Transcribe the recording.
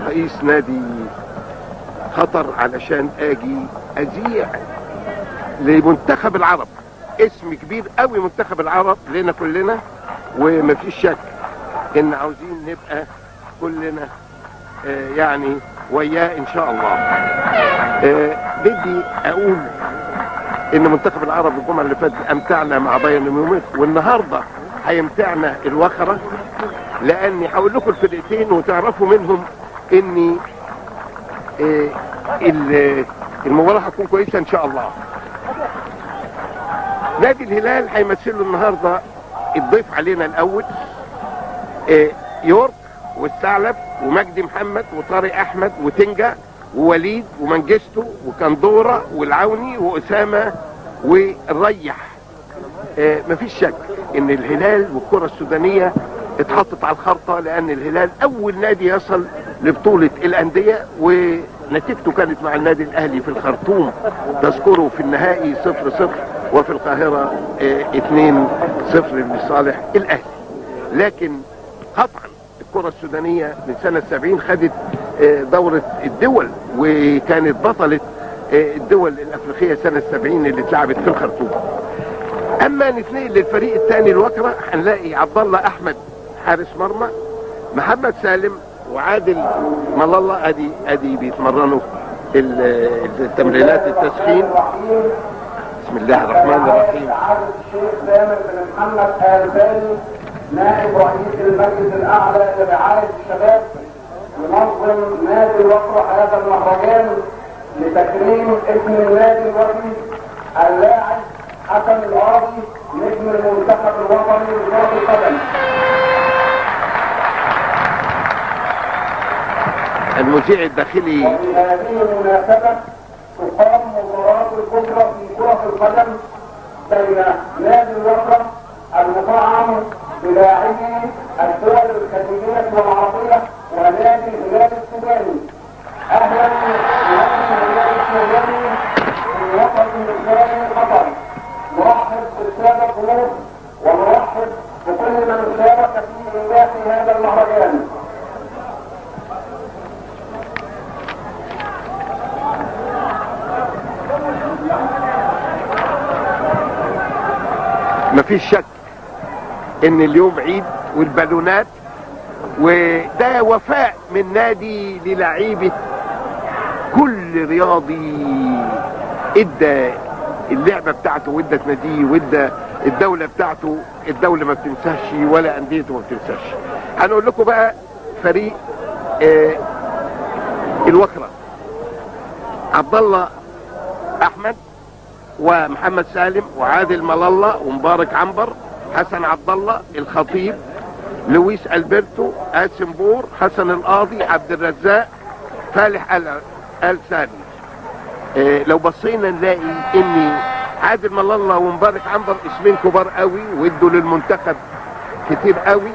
رئيس نادي خطر علشان اجي اذيع لمنتخب العرب. اسم كبير قوي منتخب العرب لنا كلنا، ومفيش شك ان عاوزين نبقى كلنا يعني وياه ان شاء الله. بدي اقول ان منتخب العرب الجمعه اللي فاتت امتعنا مع بايرن ميونخ، والنهارده هيمتعنا الوخره، لاني هقول لكم الفرقتين وتعرفوا منهم ان المباراه هتكون كويسه ان شاء الله. نادي الهلال هيمثله النهارده الضيف علينا الاول يورك والثعلب ومجدي محمد وطارق احمد وتنجا ووليد ومنجستو وكندوره والعوني واسامه والريح. مفيش شك ان الهلال والكره السودانيه اتحطت على الخرطه، لان الهلال اول نادي يصل لبطوله الانديه، ونتيجته كانت مع النادي الاهلي في الخرطوم تذكروا في النهائي 0-0 وفي القاهره 2-0 لصالح الاهلي. لكن قطعا الكره السودانيه من سنه 70 خدت دوره الدول، وكانت بطله الدول الافريقيه سنه 70 اللي اتلعبت في الخرطوم. اما نتنقل للفريق الثاني الوكره، هنلاقي عبد الله احمد حارس مرمى، محمد سالم وعادل ملالة ادي بيتمرنوا التمرينات التسخين. بسم الله الرحمن الرحيم. الشيخ سامر بن محمد آل ثاني نائب رئيس المجلس الاعلى لرعايه الشباب ينظم نادي الوكره هذا المهرجان لتكريم اسم النادي الوطني اللاعب حسن القاضي نجم المنتخب الوطني لكرة القدم. المذيع الداخلي. وفي هذه المناسبة تقام مباراة الكبرى في كرة القدم بين نادي الوكرة المطعم بلاعبي الدول الخليجية والعربية ونادي الهلال السوداني. أهلا بنادي الهلال السوداني في وسط الإسلامي قطر. نرحب بالسادة الضيوف ونرحب بكل من شارك في إنجاح هذا المهرجان. مفيش شك ان اليوم عيد والبالونات، وده وفاء من نادي للعيبه. كل رياضي ادى اللعبه بتاعته وادت ناديه وادى الدوله بتاعته. الدوله ما بتنساش ولا انديته ما بتنساش. هنقول لكم بقى فريق الوكره: عبد الله احمد ومحمد سالم وعادل ملالة ومبارك عنبر، حسن عبد الله، الخطيب، لويس البرتو، قاسم بور، حسن القاضي، عبد الرزاق، فالح ال ثاني. لو بصينا نلاقي ان عادل ملالة ومبارك عنبر اسمين كبار قوي وادوا للمنتخب كتير قوي.